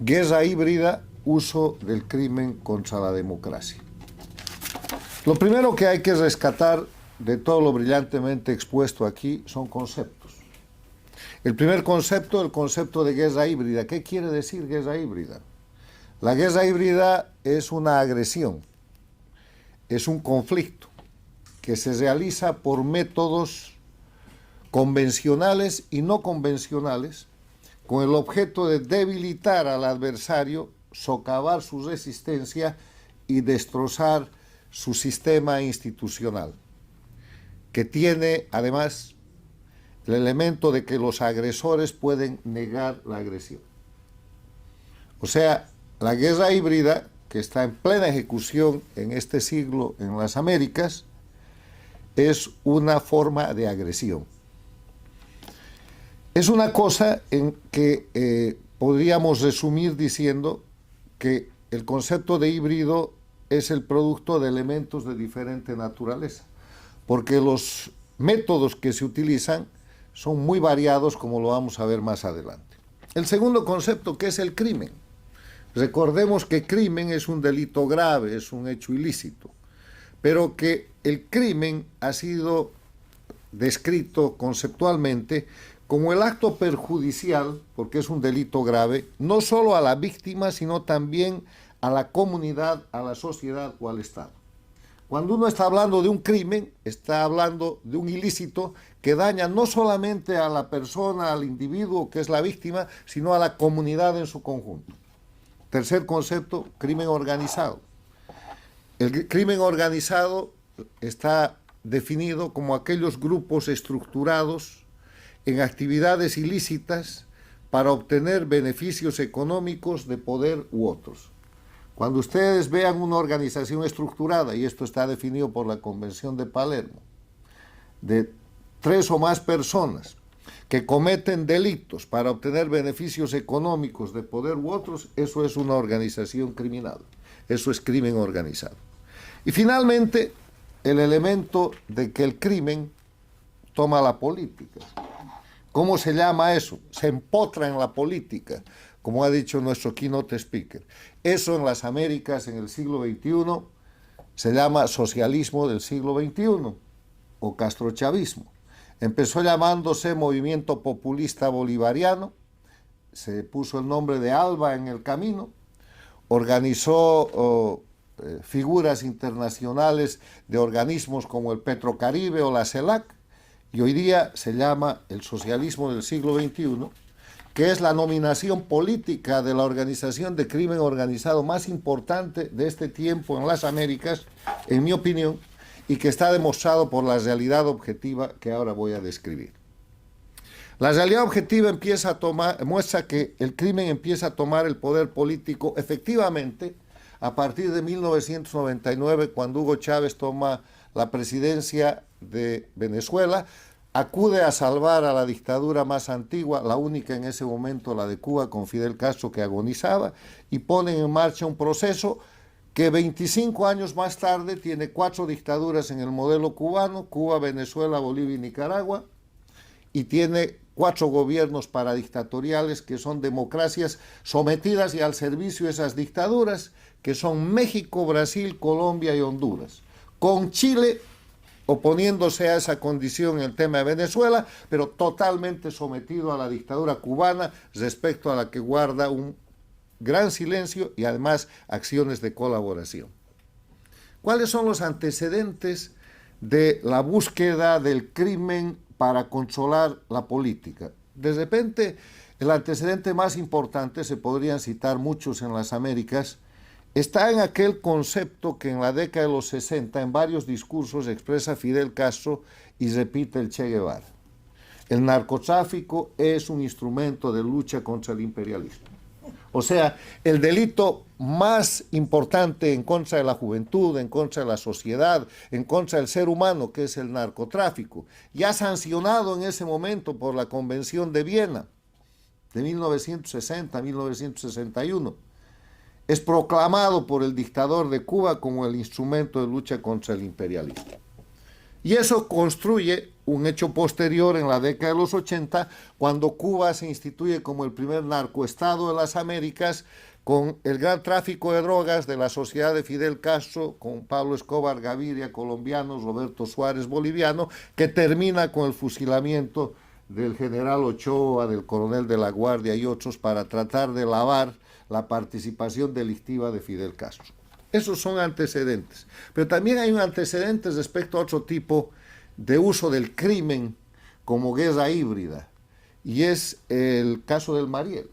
Guerra híbrida, uso del crimen contra la democracia. Lo primero que hay que rescatar de todo lo brillantemente expuesto aquí son conceptos. El primer concepto, el concepto de guerra híbrida. ¿Qué quiere decir guerra híbrida? La guerra híbrida es una agresión, es un conflicto que se realiza por métodos convencionales y no convencionales, con el objeto de debilitar al adversario, socavar su resistencia y destrozar su sistema institucional, que tiene además el elemento de que los agresores pueden negar la agresión. O sea, la guerra híbrida, que está en plena ejecución en este siglo en las Américas, es una forma de agresión. Es una cosa en que podríamos resumir diciendo que el concepto de híbrido es el producto de elementos de diferente naturaleza, porque los métodos que se utilizan son muy variados, como lo vamos a ver más adelante. El segundo concepto, que es el crimen. Recordemos que crimen es un delito grave, es un hecho ilícito, pero que el crimen ha sido descrito conceptualmente como el acto perjudicial, porque es un delito grave, no solo a la víctima, sino también a la comunidad, a la sociedad o al Estado. Cuando uno está hablando de un crimen, está hablando de un ilícito que daña no solamente a la persona, al individuo que es la víctima, sino a la comunidad en su conjunto. Tercer concepto, crimen organizado. El crimen organizado está definido como aquellos grupos estructurados en actividades ilícitas para obtener beneficios económicos de poder u otros. Cuando ustedes vean una organización estructurada, y esto está definido por la Convención de Palermo, de 3 o más personas que cometen delitos para obtener beneficios económicos de poder u otros, eso es una organización criminal, eso es crimen organizado. Y finalmente, el elemento de que el crimen toma la política. ¿Cómo se llama eso? Se empotra en la política, como ha dicho nuestro keynote speaker. Eso en las Américas en el siglo XXI se llama socialismo del siglo XXI o castrochavismo. Empezó llamándose Movimiento Populista Bolivariano, se puso el nombre de ALBA en el camino, organizó figuras internacionales de organismos como el Petrocaribe o la CELAC, y hoy día se llama el socialismo del siglo XXI, que es la nominación política de la organización de crimen organizado más importante de este tiempo en las Américas, en mi opinión, y que está demostrado por la realidad objetiva que ahora voy a describir. La realidad objetiva muestra que el crimen empieza a tomar el poder político efectivamente a partir de 1999, cuando Hugo Chávez toma la presidencia de Venezuela, acude a salvar a la dictadura más antigua, la única en ese momento, la de Cuba, con Fidel Castro, que agonizaba, y ponen en marcha un proceso que 25 años más tarde tiene 4 dictaduras en el modelo cubano, Cuba, Venezuela, Bolivia y Nicaragua, y tiene 4 gobiernos paradictatoriales que son democracias sometidas y al servicio de esas dictaduras, que son México, Brasil, Colombia y Honduras, con Chile oponiéndose a esa condición en el tema de Venezuela, pero totalmente sometido a la dictadura cubana, respecto a la que guarda un gran silencio y además acciones de colaboración. ¿Cuáles son los antecedentes de la búsqueda del crimen para controlar la política? De repente, el antecedente más importante, se podrían citar muchos en las Américas, está en aquel concepto que en la década de los 60 en varios discursos expresa Fidel Castro y repite el Che Guevara. El narcotráfico es un instrumento de lucha contra el imperialismo. O sea, el delito más importante en contra de la juventud, en contra de la sociedad, en contra del ser humano, que es el narcotráfico, ya sancionado en ese momento por la Convención de Viena de 1960-1961, es proclamado por el dictador de Cuba como el instrumento de lucha contra el imperialismo. Y eso construye un hecho posterior en la década de los 80, cuando Cuba se instituye como el primer narcoestado de las Américas, con el gran tráfico de drogas de la sociedad de Fidel Castro, con Pablo Escobar Gaviria, colombiano, Roberto Suárez, boliviano, que termina con el fusilamiento del general Ochoa, del coronel de la Guardia y otros, para tratar de lavar la participación delictiva de Fidel Castro. Esos son antecedentes. Pero también hay un antecedente respecto a otro tipo de uso del crimen como guerra híbrida, y es el caso del Mariel.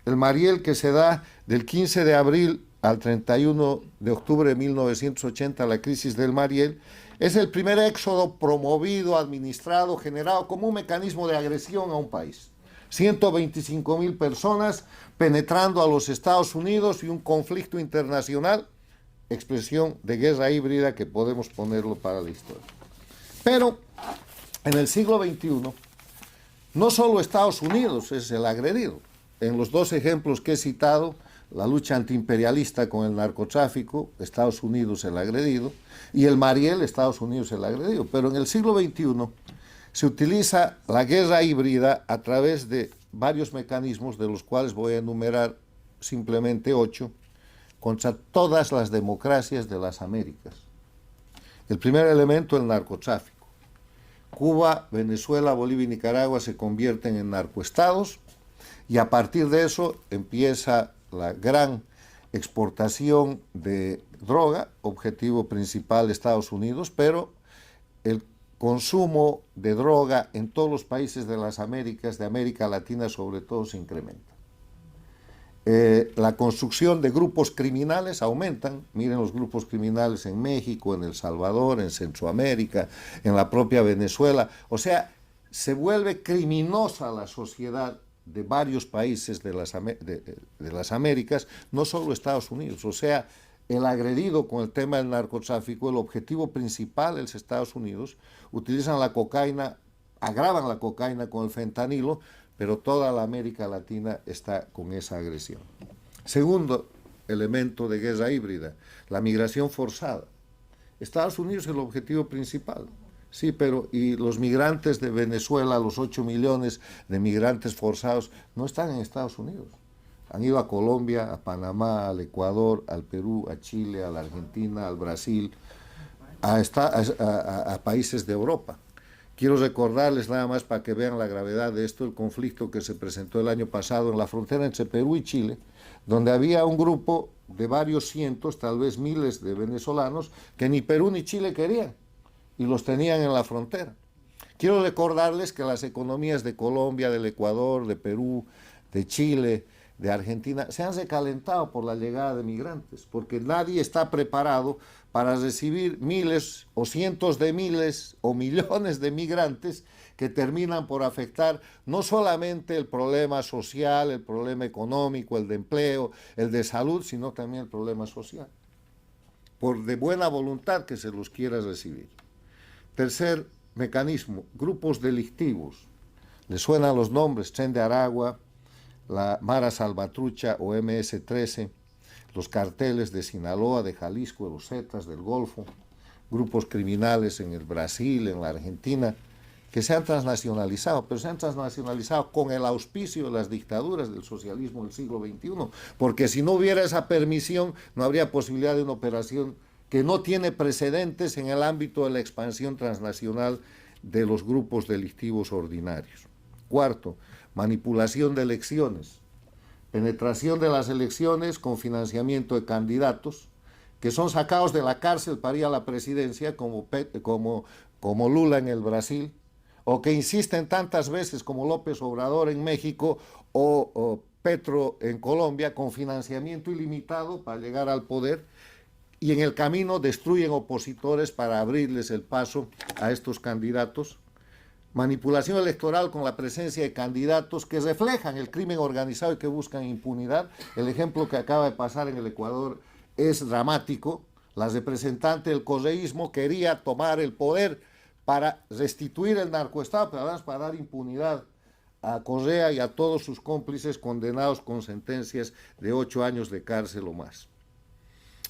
El Mariel, que se da del 15 de abril al 31 de octubre de 1980, la crisis del Mariel, es el primer éxodo promovido, administrado, generado como un mecanismo de agresión a un país. 125,000 personas penetrando a los Estados Unidos y un conflicto internacional, expresión de guerra híbrida que podemos ponerlo para la historia. Pero en el siglo XXI, no solo Estados Unidos es el agredido. En los dos ejemplos que he citado, la lucha antiimperialista con el narcotráfico, Estados Unidos el agredido, y el Mariel, Estados Unidos el agredido. Pero en el siglo XXI se utiliza la guerra híbrida a través de varios mecanismos, de los cuales voy a enumerar simplemente 8, contra todas las democracias de las Américas. El primer elemento, el narcotráfico. Cuba, Venezuela, Bolivia y Nicaragua se convierten en narcoestados, y a partir de eso empieza la gran exportación de droga, objetivo principal de Estados Unidos, pero el consumo de droga en todos los países de las Américas, de América Latina sobre todo, se incrementa. La construcción de grupos criminales aumentan. Miren los grupos criminales en México, en El Salvador, en Centroamérica, en la propia Venezuela. O sea, se vuelve criminosa la sociedad de varios países de las Américas, no solo Estados Unidos. O sea, el agredido con el tema del narcotráfico, el objetivo principal es Estados Unidos. Utilizan la cocaína, agravan la cocaína con el fentanilo, pero toda la América Latina está con esa agresión. Segundo elemento de guerra híbrida, la migración forzada. Estados Unidos es el objetivo principal. Sí, pero y los migrantes de Venezuela, los 8 millones de migrantes forzados, no están en Estados Unidos. Han ido a Colombia, a Panamá, al Ecuador, al Perú, a Chile, a la Argentina, al Brasil, a países de Europa. Quiero recordarles, nada más para que vean la gravedad de esto, el conflicto que se presentó el año pasado en la frontera entre Perú y Chile, donde había un grupo de varios cientos, tal vez miles de venezolanos, que ni Perú ni Chile querían, y los tenían en la frontera. Quiero recordarles que las economías de Colombia, del Ecuador, de Perú, de Chile, de Argentina, se han recalentado por la llegada de migrantes, porque nadie está preparado para recibir miles o cientos de miles o millones de migrantes que terminan por afectar no solamente el problema social, el problema económico, el de empleo, el de salud, sino también el problema social, por de buena voluntad que se los quiera recibir. Tercer mecanismo, grupos delictivos. ¿Les suenan los nombres? Tren de Aragua, la Mara Salvatrucha o MS-13, los carteles de Sinaloa, de Jalisco, de los Zetas, del Golfo, grupos criminales en el Brasil, en la Argentina, que se han transnacionalizado, pero se han transnacionalizado con el auspicio de las dictaduras del socialismo del siglo XXI, porque si no hubiera esa permisión, no habría posibilidad de una operación que no tiene precedentes en el ámbito de la expansión transnacional de los grupos delictivos ordinarios. Cuarto, manipulación de elecciones, penetración de las elecciones con financiamiento de candidatos que son sacados de la cárcel para ir a la presidencia, como Lula en el Brasil, o que insisten tantas veces como López Obrador en México o Petro en Colombia, con financiamiento ilimitado para llegar al poder, y en el camino destruyen opositores para abrirles el paso a estos candidatos. Manipulación electoral con la presencia de candidatos que reflejan el crimen organizado y que buscan impunidad. El ejemplo que acaba de pasar en el Ecuador es dramático. La representante del correísmo quería tomar el poder para restituir el narcoestado, pero además para dar impunidad a Correa y a todos sus cómplices condenados con sentencias de 8 años de cárcel o más.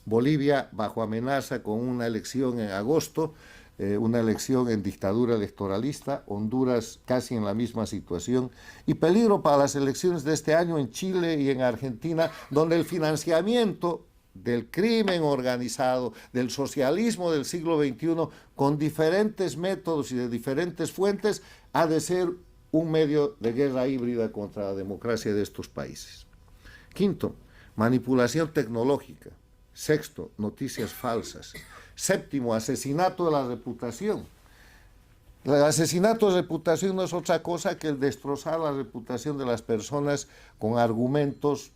Bolivia bajo amenaza con una elección en agosto, una elección en dictadura electoralista, Honduras casi en la misma situación, y peligro para las elecciones de este año en Chile y en Argentina, donde el financiamiento del crimen organizado, del socialismo del siglo XXI, con diferentes métodos y de diferentes fuentes, ha de ser un medio de guerra híbrida contra la democracia de estos países. Quinto, manipulación tecnológica. Sexto, noticias falsas. Séptimo, asesinato de la reputación. El asesinato de reputación no es otra cosa que el destrozar la reputación de las personas con argumentos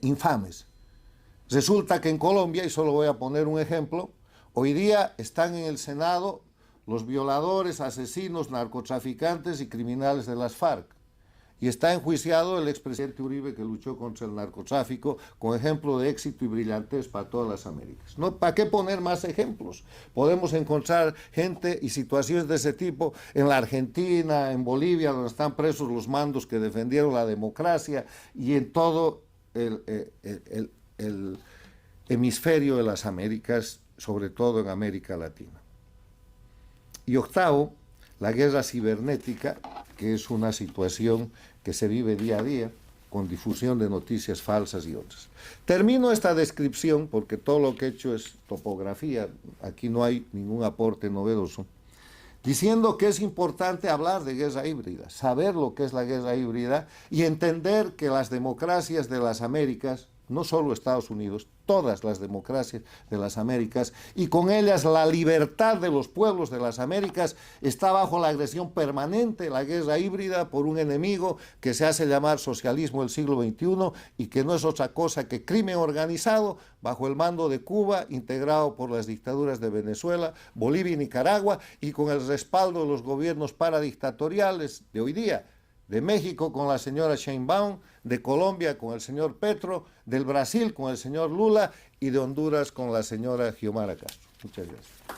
infames. Resulta que en Colombia, y solo voy a poner un ejemplo, hoy día están en el Senado los violadores, asesinos, narcotraficantes y criminales de las FARC. Y está enjuiciado el expresidente Uribe, que luchó contra el narcotráfico, con ejemplo de éxito y brillantez para todas las Américas. ¿No? ¿Para qué poner más ejemplos? Podemos encontrar gente y situaciones de ese tipo en la Argentina, en Bolivia, donde están presos los mandos que defendieron la democracia, y en todo el hemisferio de las Américas, sobre todo en América Latina. Y octavo, la guerra cibernética, que es una situación que se vive día a día, con difusión de noticias falsas y otras. Termino esta descripción, porque todo lo que he hecho es topografía, aquí no hay ningún aporte novedoso, diciendo que es importante hablar de guerra híbrida, saber lo que es la guerra híbrida y entender que las democracias de las Américas, no solo Estados Unidos, todas las democracias de las Américas, y con ellas la libertad de los pueblos de las Américas, está bajo la agresión permanente, la guerra híbrida, por un enemigo que se hace llamar socialismo del siglo XXI y que no es otra cosa que crimen organizado bajo el mando de Cuba, integrado por las dictaduras de Venezuela, Bolivia y Nicaragua, y con el respaldo de los gobiernos paradictatoriales de hoy día, de México con la señora Sheinbaum, de Colombia con el señor Petro, del Brasil con el señor Lula y de Honduras con la señora Xiomara Castro. Muchas gracias.